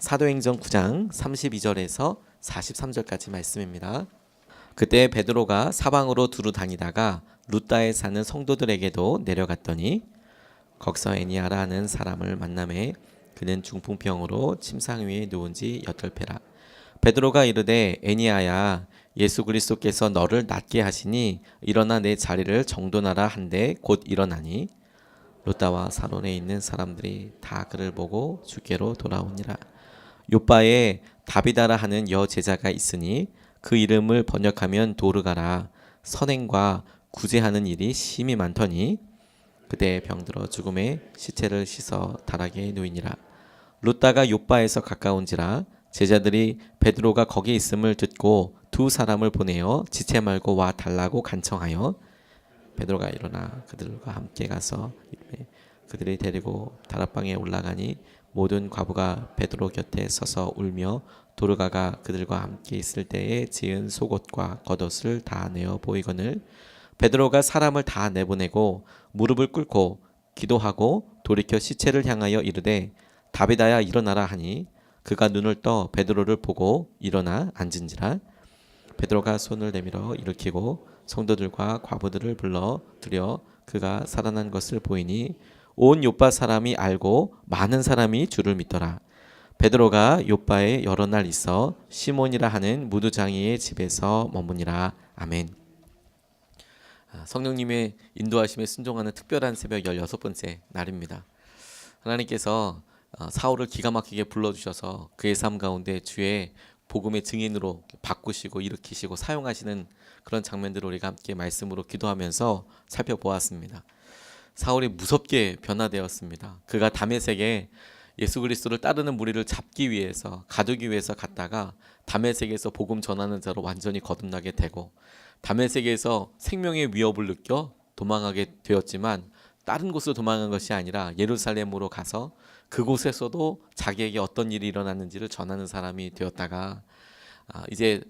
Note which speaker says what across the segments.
Speaker 1: 사도행전 9장 32절에서 43절까지 말씀입니다. 그때 베드로가 사방으로 두루 다니다가 루다에 사는 성도들에게도 내려갔더니 거기서 애니아라 하는 사람을 만나매 그는 중풍병으로 침상 위에 누운 지 여덟패라. 베드로가 이르되 애니아야 예수 그리스도께서 너를 낫게 하시니 일어나 내 자리를 정돈하라 한데 곧 일어나니 루다와 사론에 있는 사람들이 다 그를 보고 주께로 돌아오니라. 요바에 다비다라 하는 여제자가 있으니 그 이름을 번역하면 도르가라. 선행과 구제하는 일이 심히 많더니 그때 병들어 죽음에 시체를 씻어 다락에 누이니라. 루다가 요바에서 가까운지라 제자들이 베드로가 거기 있음을 듣고 두 사람을 보내어 지체 말고 와 달라고 간청하여 베드로가 일어나 그들과 함께 가서 그들이 데리고 다락방에 올라가니 모든 과부가 베드로 곁에 서서 울며 도르가가 그들과 함께 있을 때에 지은 속옷과 겉옷을 다 내어 보이거늘 베드로가 사람을 다 내보내고 무릎을 꿇고 기도하고 돌이켜 시체를 향하여 이르되 다비다야 일어나라 하니 그가 눈을 떠 베드로를 보고 일어나 앉은지라. 베드로가 손을 내밀어 일으키고 성도들과 과부들을 불러 들여 그가 살아난 것을 보이니 온 요빠 사람이 알고 많은 사람이 주를 믿더라. 베드로가 요빠에 여러 날 있어 시몬이라 하는 무두장이의 집에서 머무니라. 아멘. 성령님의 인도하심에 순종하는 특별한 새벽 16번째 날입니다. 하나님께서 사울을 기가 막히게 불러주셔서 그의 삶 가운데 주의 복음의 증인으로 바꾸시고 일으키시고 사용하시는 그런 장면들을 우리가 함께 말씀으로 기도하면서 살펴보았습니다. 사울이 무섭게 변화되었습니다. 그가 다메섹에 예수 그리스도를 따르는 무리를 잡기 위해서 가두기 위해서 갔다가 다메섹에서 복음 전하는 자로 완전히 거듭나게 되고 다메섹에서 생명의 위협을 느껴 도망하게 되었지만 다른 곳으로 도망한 것이 아니라 예루살렘으로 가서 그곳에서도 자기에게 어떤 일이 일어났는지를 전하는 사람이 되었다가 이제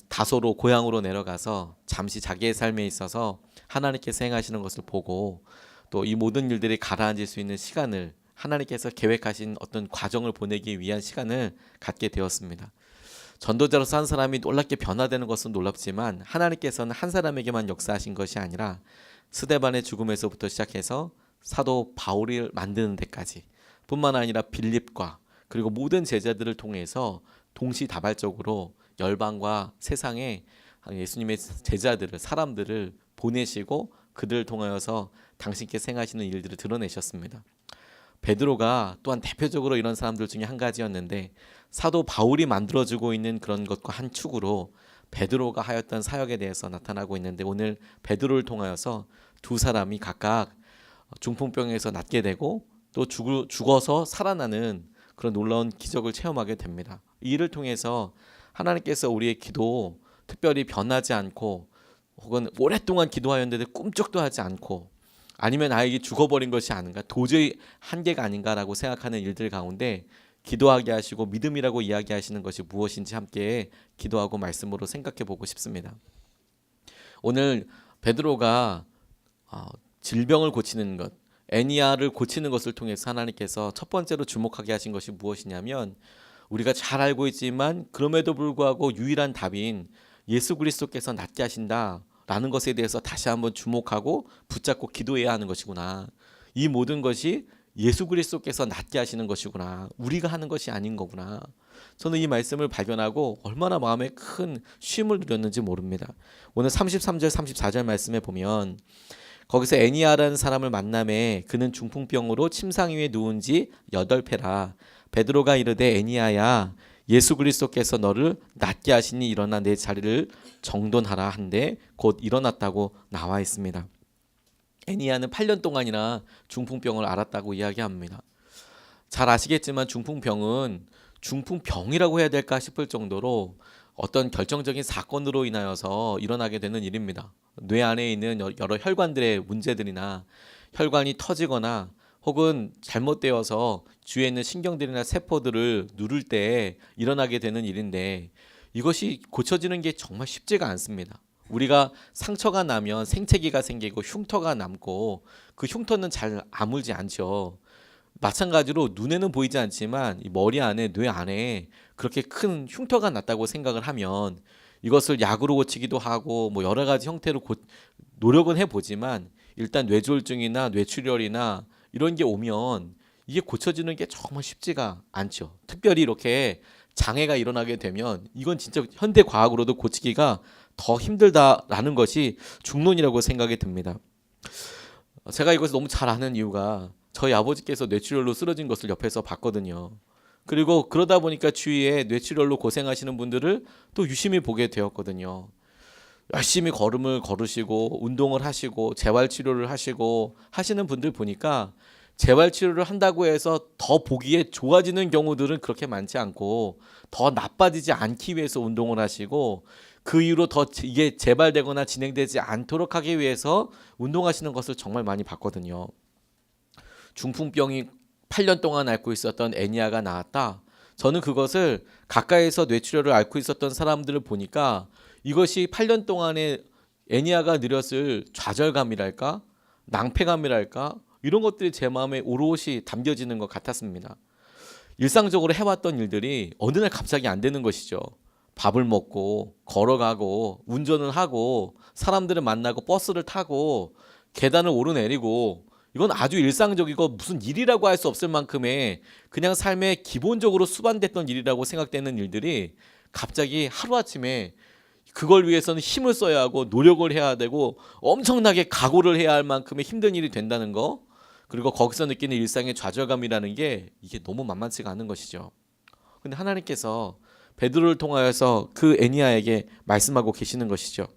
Speaker 1: 다소로 고향으로 내려가서 잠시 자기의 삶에 있어서 하나님께서 행하시는 것을 보고 또 이 모든 일들이 가라앉을 수 있는 시간을 하나님께서 계획하신 어떤 과정을 보내기 위한 시간을 갖게 되었습니다. 전도자로서 한 사람이 놀랍게 변화되는 것은 놀랍지만 하나님께서는 한 사람에게만 역사하신 것이 아니라 스데반의 죽음에서부터 시작해서 사도 바울을 만드는 데까지 뿐만 아니라 빌립과 그리고 모든 제자들을 통해서 동시다발적으로 열방과 세상에 예수님의 제자들을 사람들을 보내시고 그들을 통하여서 당신께서 행하시는 일들을 드러내셨습니다. 베드로가 또한 대표적으로 이런 사람들 중에 한 가지였는데 사도 바울이 만들어주고 있는 그런 것과 한 축으로 베드로가 하였던 사역에 대해서 나타나고 있는데 오늘 베드로를 통하여서 두 사람이 각각 중풍병에서 낫게 되고 또 죽어서 살아나는 그런 놀라운 기적을 체험하게 됩니다. 이 일을 통해서 하나님께서 우리의 기도 특별히 변하지 않고 혹은 오랫동안 기도하였는데 꿈쩍도 하지 않고 아니면 나에게 죽어버린 것이 아닌가 도저히 한계가 아닌가라고 생각하는 일들 가운데 기도하게 하시고 믿음이라고 이야기하시는 것이 무엇인지 함께 기도하고 말씀으로 생각해 보고 싶습니다. 오늘 베드로가 질병을 고치는 것 애니아를 고치는 것을 통해서 하나님께서 첫 번째로 주목하게 하신 것이 무엇이냐면 우리가 잘 알고 있지만 그럼에도 불구하고 유일한 답인 예수 그리스도께서 낫게 하신다라는 것에 대해서 다시 한번 주목하고 붙잡고 기도해야 하는 것이구나. 이 모든 것이 예수 그리스도께서 낫게 하시는 것이구나. 우리가 하는 것이 아닌 거구나. 저는 이 말씀을 발견하고 얼마나 마음에 큰 쉼을 누렸는지 모릅니다. 오늘 33절 34절 말씀에 보면 거기서 애니아라는 사람을 만나매 그는 중풍병으로 침상 위에 누운 지 8패라. 베드로가 이르되 애니아야 예수 그리스도께서 너를 낫게 하시니 일어나 내 자리를 정돈하라 한데 곧 일어났다고 나와 있습니다. 애니아는 8년 동안이나 중풍병을 앓았다고 이야기합니다. 잘 아시겠지만 중풍병은 중풍병이라고 해야 될까 싶을 정도로 어떤 결정적인 사건으로 인하여서 일어나게 되는 일입니다. 뇌 안에 있는 여러 혈관들의 문제들이나 혈관이 터지거나 혹은 잘못되어서 주위에 있는 신경들이나 세포들을 누를 때 일어나게 되는 일인데 이것이 고쳐지는 게 정말 쉽지가 않습니다. 우리가 상처가 나면 생채기가 생기고 흉터가 남고 그 흉터는 잘 아물지 않죠. 마찬가지로 눈에는 보이지 않지만 이 머리 안에, 뇌 안에 그렇게 큰 흉터가 났다고 생각을 하면 이것을 약으로 고치기도 하고 뭐 여러 가지 형태로 노력은 해보지만 일단 뇌졸중이나 뇌출혈이나 이런 게 오면 이게 고쳐지는 게 정말 쉽지가 않죠. 특별히 이렇게 장애가 일어나게 되면 이건 진짜 현대 과학으로도 고치기가 더 힘들다라는 것이 중론이라고 생각이 듭니다. 제가 이것을 너무 잘 아는 이유가 저희 아버지께서 뇌출혈로 쓰러진 것을 옆에서 봤거든요. 그리고 그러다 보니까 주위에 뇌출혈로 고생하시는 분들을 또 유심히 보게 되었거든요. 열심히 걸음을 걸으시고 운동을 하시고 재활치료를 하시고 하시는 분들 보니까 재활치료를 한다고 해서 더 보기에 좋아지는 경우들은 그렇게 많지 않고 더 나빠지지 않기 위해서 운동을 하시고 그 이후로 더 이게 재발되거나 진행되지 않도록 하기 위해서 운동하시는 것을 정말 많이 봤거든요. 중풍병이 8년 동안 앓고 있었던 애니아가 나왔다. 저는 그것을 가까이서 뇌출혈을 앓고 있었던 사람들을 보니까 이것이 8년 동안의 애니아가 누렸을 좌절감이랄까? 낭패감이랄까? 이런 것들이 제 마음에 오롯이 담겨지는 것 같았습니다. 일상적으로 해왔던 일들이 어느 날 갑자기 안 되는 것이죠. 밥을 먹고 걸어가고 운전을 하고 사람들을 만나고 버스를 타고 계단을 오르내리고 이건 아주 일상적이고 무슨 일이라고 할 수 없을 만큼의 그냥 삶에 기본적으로 수반됐던 일이라고 생각되는 일들이 갑자기 하루아침에 그걸 위해서는 힘을 써야 하고 노력을 해야 되고 엄청나게 각오를 해야 할 만큼의 힘든 일이 된다는 거, 그리고 거기서 느끼는 일상의 좌절감이라는 게 이게 너무 만만치가 않은 것이죠. 근데 하나님께서 베드로를 통하여서 그 애니아에게 말씀하고 계시는 것이죠.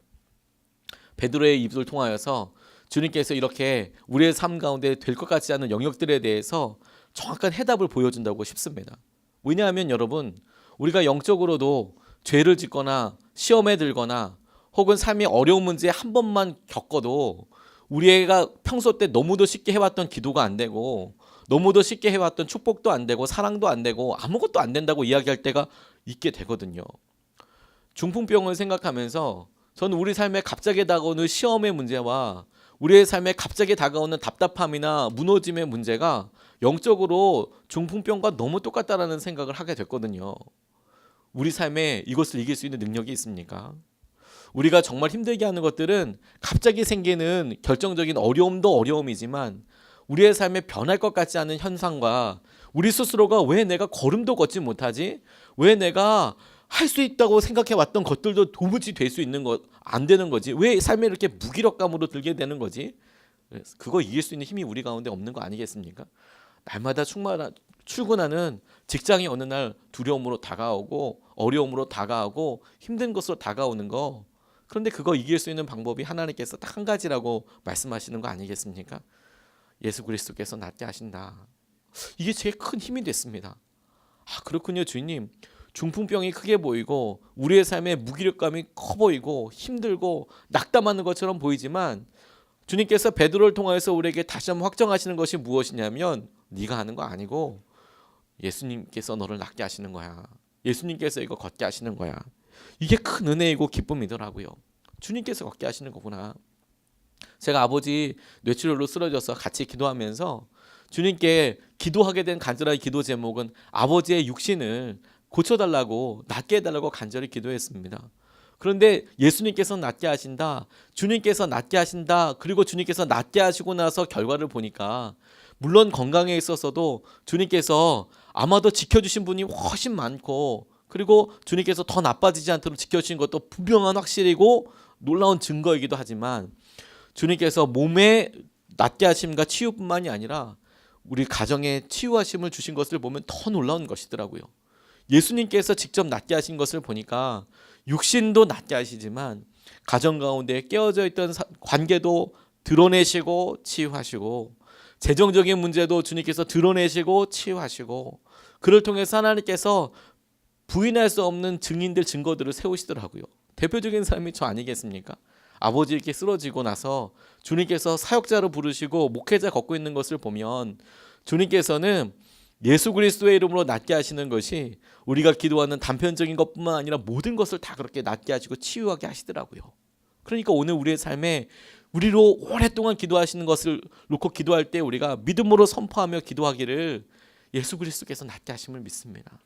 Speaker 1: 베드로의 입을 통하여서 주님께서 이렇게 우리의 삶 가운데 될 것 같지 않은 영역들에 대해서 정확한 해답을 보여준다고 싶습니다. 왜냐하면 여러분, 우리가 영적으로도 죄를 짓거나 시험에 들거나 혹은 삶의 어려운 문제 한 번만 겪어도 우리가 평소 때 너무도 쉽게 해왔던 기도가 안 되고 너무도 쉽게 해왔던 축복도 안 되고 사랑도 안 되고 아무것도 안 된다고 이야기할 때가 있게 되거든요. 중풍병을 생각하면서 저는 우리 삶에 갑자기 다가오는 시험의 문제와 우리의 삶에 갑자기 다가오는 답답함이나 무너짐의 문제가 영적으로 중풍병과 너무 똑같다라는 생각을 하게 됐거든요. 우리 삶에 이것을 이길 수 있는 능력이 있습니까? 우리가 정말 힘들게 하는 것들은 갑자기 생기는 결정적인 어려움도 어려움이지만 우리의 삶에 변할 것 같지 않은 현상과 우리 스스로가 왜 내가 걸음도 걷지 못하지? 왜 내가 할 수 있다고 생각해 왔던 것들도 도무지 될 수 있는 것 안 되는 거지? 왜 삶에 이렇게 무기력감으로 들게 되는 거지? 그거 이길 수 있는 힘이 우리 가운데 없는 거 아니겠습니까? 날마다 출근하는 직장이 어느 날 두려움으로 다가오고 어려움으로 다가오고 힘든 것으로 다가오는 거. 그런데 그거 이길 수 있는 방법이 하나님께서 딱 한 가지라고 말씀하시는 거 아니겠습니까? 예수 그리스도께서 낫게 하신다. 이게 제일 큰 힘이 됐습니다. 아, 그렇군요, 주님. 중풍병이 크게 보이고 우리의 삶에 무기력감이 커 보이고 힘들고 낙담하는 것처럼 보이지만 주님께서 베드로를 통해서 우리에게 다시 한번 확정하시는 것이 무엇이냐면 네가 하는 거 아니고 예수님께서 너를 낫게 하시는 거야. 예수님께서 이거 걷게 하시는 거야. 이게 큰 은혜이고 기쁨이더라고요. 주님께서 걷게 하시는 거구나. 제가 아버지 뇌출혈로 쓰러져서 같이 기도하면서 주님께 기도하게 된 간절한 기도 제목은 아버지의 육신을 고쳐달라고 낫게 해달라고 간절히 기도했습니다. 그런데 예수님께서 낫게 하신다, 주님께서 낫게 하신다, 그리고 주님께서 낫게 하시고 나서 결과를 보니까 물론 건강에 있어서도 주님께서 아마도 지켜주신 분이 훨씬 많고 그리고 주님께서 더 나빠지지 않도록 지켜주신 것도 분명한 확실이고 놀라운 증거이기도 하지만 주님께서 몸에 낫게 하심과 치유뿐만이 아니라 우리 가정에 치유하심을 주신 것을 보면 더 놀라운 것이더라고요. 예수님께서 직접 낫게 하신 것을 보니까 육신도 낫게 하시지만 가정 가운데 깨어져 있던 관계도 드러내시고 치유하시고 재정적인 문제도 주님께서 드러내시고 치유하시고 그를 통해서 하나님께서 부인할 수 없는 증인들 증거들을 세우시더라고요. 대표적인 삶이 저 아니겠습니까? 아버지 이렇게 쓰러지고 나서 주님께서 사역자로 부르시고 목회자 걷고 있는 것을 보면 주님께서는 예수 그리스도의 이름으로 낫게 하시는 것이 우리가 기도하는 단편적인 것뿐만 아니라 모든 것을 다 그렇게 낫게 하시고 치유하게 하시더라고요. 그러니까 오늘 우리의 삶에 우리로 오랫동안 기도하시는 것을 놓고 기도할 때 우리가 믿음으로 선포하며 기도하기를 예수 그리스도께서 낫게 하심을 믿습니다.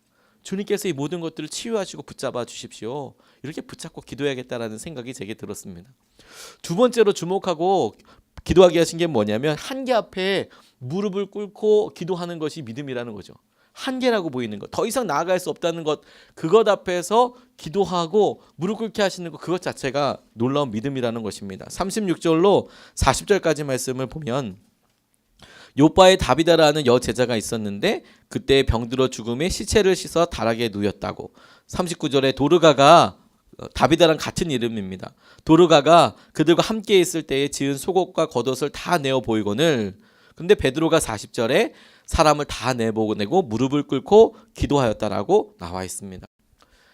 Speaker 1: 주님께서 이 모든 것들을 치유하시고 붙잡아 주십시오. 이렇게 붙잡고 기도해야겠다라는 생각이 제게 들었습니다. 두 번째로 주목하고 기도하게 하신 게 뭐냐면 한계 앞에 무릎을 꿇고 기도하는 것이 믿음이라는 거죠. 한계라고 보이는 것, 더 이상 나아갈 수 없다는 것, 그것 앞에서 기도하고 무릎 꿇게 하시는 것, 그것 자체가 놀라운 믿음이라는 것입니다. 36절로 40절까지 말씀을 보면 요바에 다비다라는 여제자가 있었는데 그때 병들어 죽음에 시체를 씻어 다락에 누였다고. 39절에 도르가가 다비다랑 같은 이름입니다. 도르가가 그들과 함께 있을 때에 지은 속옷과 겉옷을 다 내어 보이거늘. 근데 베드로가 40절에 사람을 다 내보내고 무릎을 꿇고 기도하였다라고 나와 있습니다.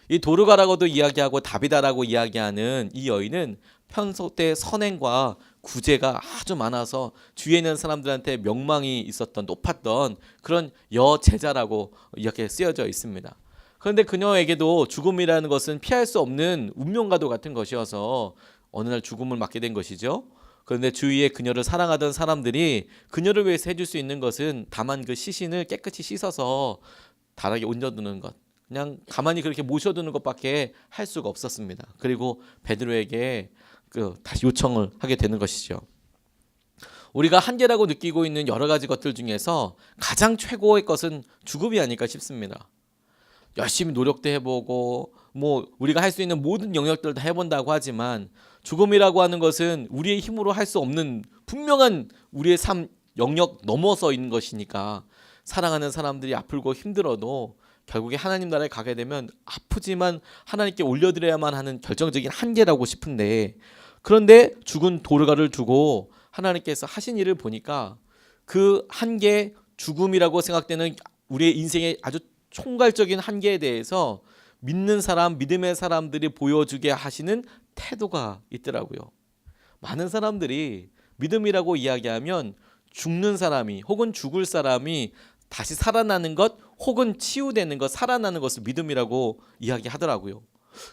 Speaker 1: 이 도르가라고도 이야기하고 다비다라고 이야기하는 이 여인은 평소 때 선행과 구제가 아주 많아서 주위에 있는 사람들한테 명망이 있었던 높았던 그런 여제자라고 이렇게 쓰여져 있습니다. 그런데 그녀에게도 죽음이라는 것은 피할 수 없는 운명과도 같은 것이어서 어느 날 죽음을 맞게 된 것이죠. 그런데 주위에 그녀를 사랑하던 사람들이 그녀를 위해서 해줄 수 있는 것은 다만 그 시신을 깨끗이 씻어서 다락에 얹어두는 것, 그냥 가만히 그렇게 모셔두는 것밖에 할 수가 없었습니다. 그리고 베드로에게 다시 요청을 하게 되는 것이죠. 우리가 한계라고 느끼고 있는 여러 가지 것들 중에서 가장 최고의 것은 죽음이 아닐까 싶습니다. 열심히 노력도 해보고 우리가 할 수 있는 모든 영역들을 다 해본다고 하지만 죽음이라고 하는 것은 우리의 힘으로 할 수 없는 분명한 우리의 삶 영역 넘어서 있는 것이니까 사랑하는 사람들이 아프고 힘들어도 결국에 하나님 나라에 가게 되면 아프지만 하나님께 올려드려야만 하는 결정적인 한계라고 싶은데, 그런데 죽은 도르가를 두고 하나님께서 하신 일을 보니까 그 한계, 죽음이라고 생각되는 우리의 인생의 아주 총괄적인 한계에 대해서 믿는 사람, 믿음의 사람들이 보여주게 하시는 태도가 있더라고요. 많은 사람들이 믿음이라고 이야기하면 죽는 사람이 혹은 죽을 사람이 다시 살아나는 것 혹은 치유되는 것, 살아나는 것을 믿음이라고 이야기하더라고요.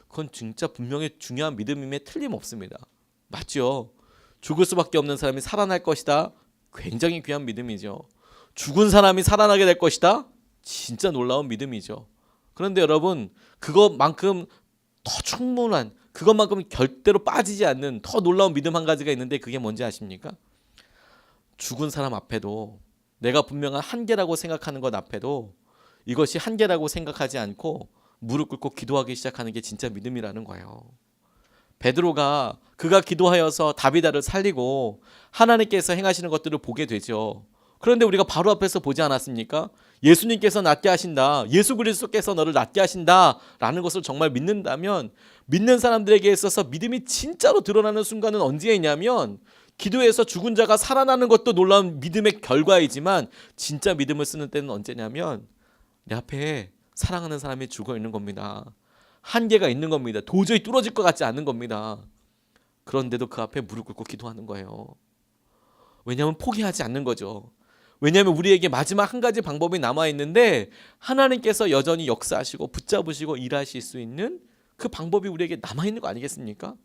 Speaker 1: 그건 진짜 분명히 중요한 믿음임에 틀림없습니다. 맞죠? 죽을 수밖에 없는 사람이 살아날 것이다. 굉장히 귀한 믿음이죠. 죽은 사람이 살아나게 될 것이다. 진짜 놀라운 믿음이죠. 그런데 여러분, 그것만큼 더 충분한, 그것만큼 절대로 빠지지 않는 더 놀라운 믿음 한 가지가 있는데 그게 뭔지 아십니까? 죽은 사람 앞에도, 내가 분명한 한계라고 생각하는 것 앞에도 이것이 한계라고 생각하지 않고 무릎 꿇고 기도하기 시작하는 게 진짜 믿음이라는 거예요. 베드로가 그가 기도하여서 다비다를 살리고 하나님께서 행하시는 것들을 보게 되죠. 그런데 우리가 바로 앞에서 보지 않았습니까? 예수님께서 낫게 하신다, 예수 그리스도께서 너를 낫게 하신다 라는 것을 정말 믿는다면, 믿는 사람들에게 있어서 믿음이 진짜로 드러나는 순간은 언제이냐면 기도에서 죽은 자가 살아나는 것도 놀라운 믿음의 결과이지만 진짜 믿음을 쓰는 때는 언제냐면 내 앞에 사랑하는 사람이 죽어 있는 겁니다. 한계가 있는 겁니다. 도저히 뚫어질 것 같지 않은 겁니다. 그런데도 그 앞에 무릎 꿇고 기도하는 거예요. 왜냐하면 포기하지 않는 거죠. 왜냐하면 우리에게 마지막 한 가지 방법이 남아있는데 하나님께서 여전히 역사하시고 붙잡으시고 일하실 수 있는 그 방법이 우리에게 남아있는 거 아니겠습니까?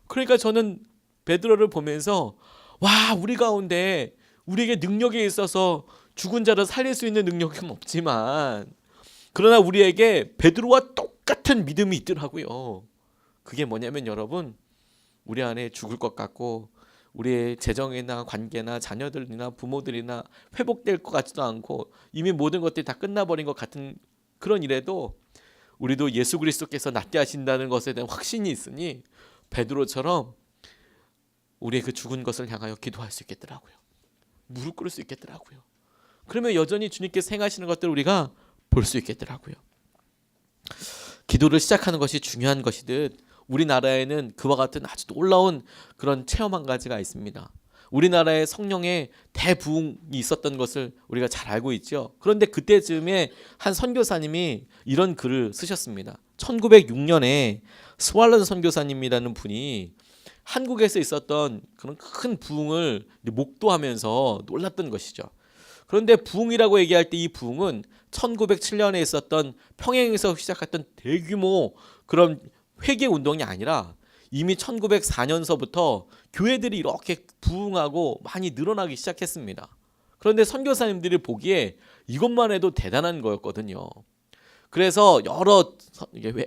Speaker 1: 그러니까 저는 베드로를 보면서 와, 우리 가운데 우리에게 능력이 있어서 죽은 자를 살릴 수 있는 능력은 없지만 그러나 우리에게 베드로와 똑같은 믿음이 있더라고요. 그게 뭐냐면 여러분, 우리 안에 죽을 것 같고 우리의 재정이나 관계나 자녀들이나 부모들이나 회복될 것 같지도 않고 이미 모든 것들이 다 끝나버린 것 같은 그런 일에도 우리도 예수 그리스도께서 낫게 하신다는 것에 대한 확신이 있으니 베드로처럼 우리의 그 죽은 것을 향하여 기도할 수 있겠더라고요. 무릎 꿇을 수 있겠더라고요. 그러면 여전히 주님께서 행하시는 것들을 우리가 볼 수 있겠더라고요. 기도를 시작하는 것이 중요한 것이듯 우리나라에는 그와 같은 아주 놀라운 그런 체험 한 가지가 있습니다. 우리나라에 성령의 대부흥이 있었던 것을 우리가 잘 알고 있죠. 그런데 그때쯤에 한 선교사님이 이런 글을 쓰셨습니다. 1906년에 스왈런 선교사님이라는 분이 한국에서 있었던 그런 큰 부흥을 목도하면서 놀랐던 것이죠. 그런데 부흥이라고 얘기할 때 이 부흥은 1907년에 있었던 평양에서 시작했던 대규모 그런 회개 운동이 아니라 이미 1904년서부터 교회들이 이렇게 부흥하고 많이 늘어나기 시작했습니다. 그런데 선교사님들이 보기에 이것만 해도 대단한 거였거든요. 그래서 여러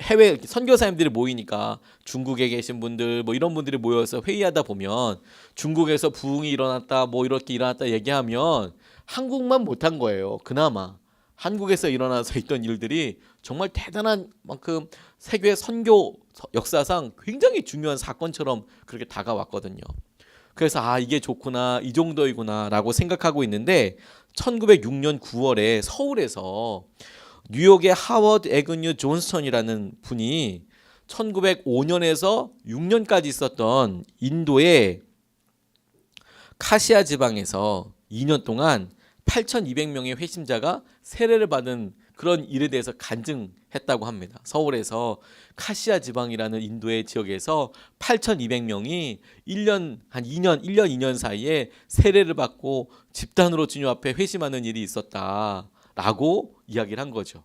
Speaker 1: 해외 선교사님들이 모이니까 중국에 계신 분들 뭐 이런 분들이 모여서 회의하다 보면 중국에서 부흥이 일어났다 뭐 이렇게 일어났다 얘기하면 한국만 못한 거예요. 그나마 한국에서 일어나서 있던 일들이 정말 대단한 만큼 세계 선교 역사상 굉장히 중요한 사건처럼 그렇게 다가왔거든요. 그래서 아 이게 좋구나 이 정도이구나라고 생각하고 있는데 1906년 9월에 서울에서 뉴욕의 하워드 애그뉴 존스턴이라는 분이 1905년에서 6년까지 있었던 인도의 카시아 지방에서 2년 동안 8,200명의 회심자가 세례를 받은 그런 일에 대해서 간증했다고 합니다. 서울에서 카시아 지방이라는 인도의 지역에서 8,200명이 1년 2년 사이에 세례를 받고 집단으로 주님 앞에 회심하는 일이 있었다라고 이야기를 한 거죠.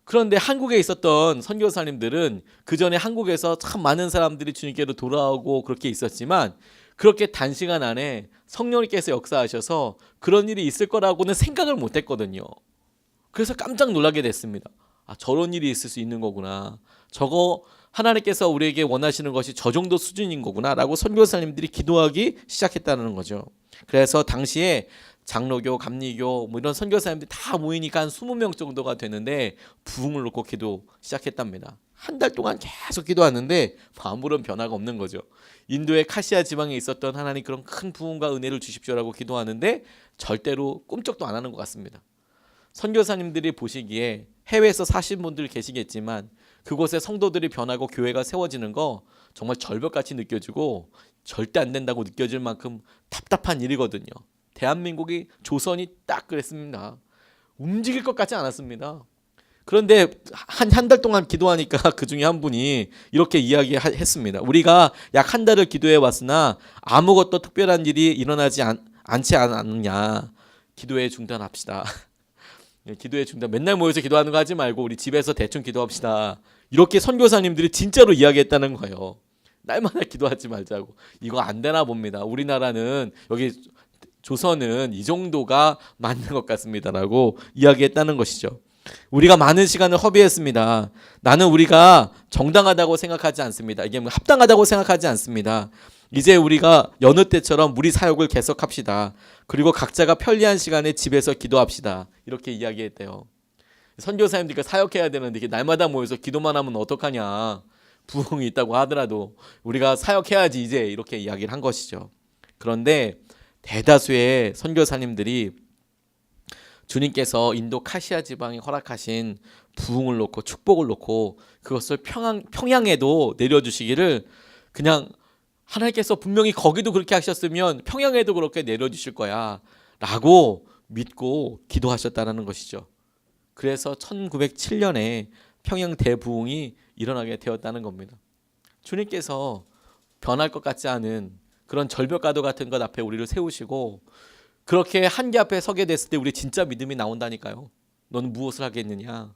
Speaker 1: 그런데 한국에 있었던 선교사님들은 그 전에 한국에서 참 많은 사람들이 주님께로 돌아오고 그렇게 있었지만 그렇게 단시간 안에 성령님께서 역사하셔서 그런 일이 있을 거라고는 생각을 못 했거든요. 그래서 깜짝 놀라게 됐습니다. 아, 저런 일이 있을 수 있는 거구나. 저거 하나님께서 우리에게 원하시는 것이 저 정도 수준인 거구나 라고 선교사님들이 기도하기 시작했다는 거죠. 그래서 당시에 장로교, 감리교 뭐 이런 선교사님들이 다 모이니까 한 20명 정도가 되는데 부흥을 놓고 기도 시작했답니다. 한 달 동안 계속 기도하는데 아무런 변화가 없는 거죠. 인도의 카시아 지방에 있었던 하나님 그런 큰 부흥과 은혜를 주십시오라고 기도하는데 절대로 꿈쩍도 안 하는 것 같습니다. 선교사님들이 보시기에 해외에서 사신 분들 계시겠지만 그곳에 성도들이 변하고 교회가 세워지는 거 정말 절벽같이 느껴지고 절대 안 된다고 느껴질 만큼 답답한 일이거든요. 대한민국이 조선이 딱 그랬습니다. 움직일 것 같지 않았습니다. 그런데 한 달 동안 기도하니까 그 중에 한 분이 이렇게 이야기했습니다. 우리가 약 한 달을 기도해 왔으나 아무것도 특별한 일이 일어나지 않지 않느냐. 기도에 중단합시다. 기도에 중단. 맨날 모여서 기도하는 거 하지 말고 우리 집에서 대충 기도합시다. 이렇게 선교사님들이 진짜로 이야기했다는 거예요. 날마다 기도하지 말자고. 이거 안 되나 봅니다. 우리나라는 여기 조선은 이 정도가 맞는 것 같습니다라고 이야기했다는 것이죠. 우리가 많은 시간을 허비했습니다. 나는 우리가 정당하다고 생각하지 않습니다. 이게 합당하다고 생각하지 않습니다. 이제 우리가 여느 때처럼 우리 사역을 계속합시다. 그리고 각자가 편리한 시간에 집에서 기도합시다. 이렇게 이야기했대요. 선교사님들이 사역해야 되는데 이게 날마다 모여서 기도만 하면 어떡하냐. 부흥이 있다고 하더라도 우리가 사역해야지 이제 이렇게 이야기를 한 것이죠. 그런데 대다수의 선교사님들이 주님께서 인도 카시아 지방에 허락하신 부흥을 놓고 축복을 놓고 그것을 평양에도 내려주시기를 그냥 하나님께서 분명히 거기도 그렇게 하셨으면 평양에도 그렇게 내려주실 거야 라고 믿고 기도하셨다는 것이죠. 그래서 1907년에 평양 대부흥이 일어나게 되었다는 겁니다. 주님께서 변할 것 같지 않은 그런 절벽가도 같은 것 앞에 우리를 세우시고 그렇게 한계 앞에 서게 됐을 때 우리 진짜 믿음이 나온다니까요. 너는 무엇을 하겠느냐?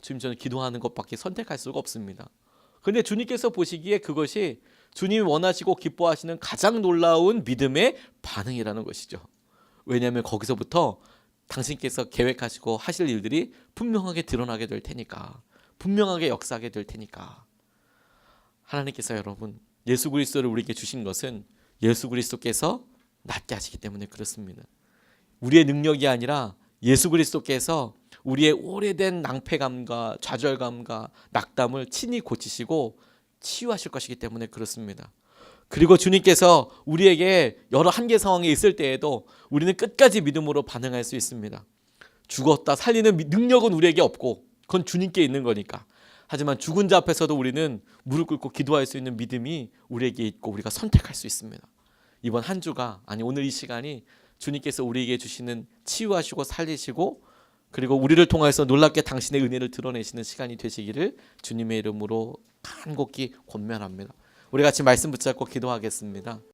Speaker 1: 주님 저는 기도하는 것밖에 선택할 수가 없습니다. 그런데 주님께서 보시기에 그것이 주님이 원하시고 기뻐하시는 가장 놀라운 믿음의 반응이라는 것이죠. 왜냐하면 거기서부터 당신께서 계획하시고 하실 일들이 분명하게 드러나게 될 테니까, 분명하게 역사하게 될 테니까. 하나님께서 여러분 예수 그리스도를 우리에게 주신 것은 예수 그리스도께서 낫게 하시기 때문에 그렇습니다. 우리의 능력이 아니라 예수 그리스도께서 우리의 오래된 낭패감과 좌절감과 낙담을 친히 고치시고 치유하실 것이기 때문에 그렇습니다. 그리고 주님께서 우리에게 여러 한계 상황에 있을 때에도 우리는 끝까지 믿음으로 반응할 수 있습니다. 죽었다 살리는 능력은 우리에게 없고 그건 주님께 있는 거니까. 하지만 죽은 자 앞에서도 우리는 무릎 꿇고 기도할 수 있는 믿음이 우리에게 있고 우리가 선택할 수 있습니다. 이번 한 주가 아니 오늘 이 시간이 주님께서 우리에게 주시는 치유하시고 살리시고 그리고 우리를 통해서 놀랍게 당신의 은혜를 드러내시는 시간이 되시기를 주님의 이름으로 간곡히 권면합니다. 우리 같이 말씀 붙잡고 기도하겠습니다.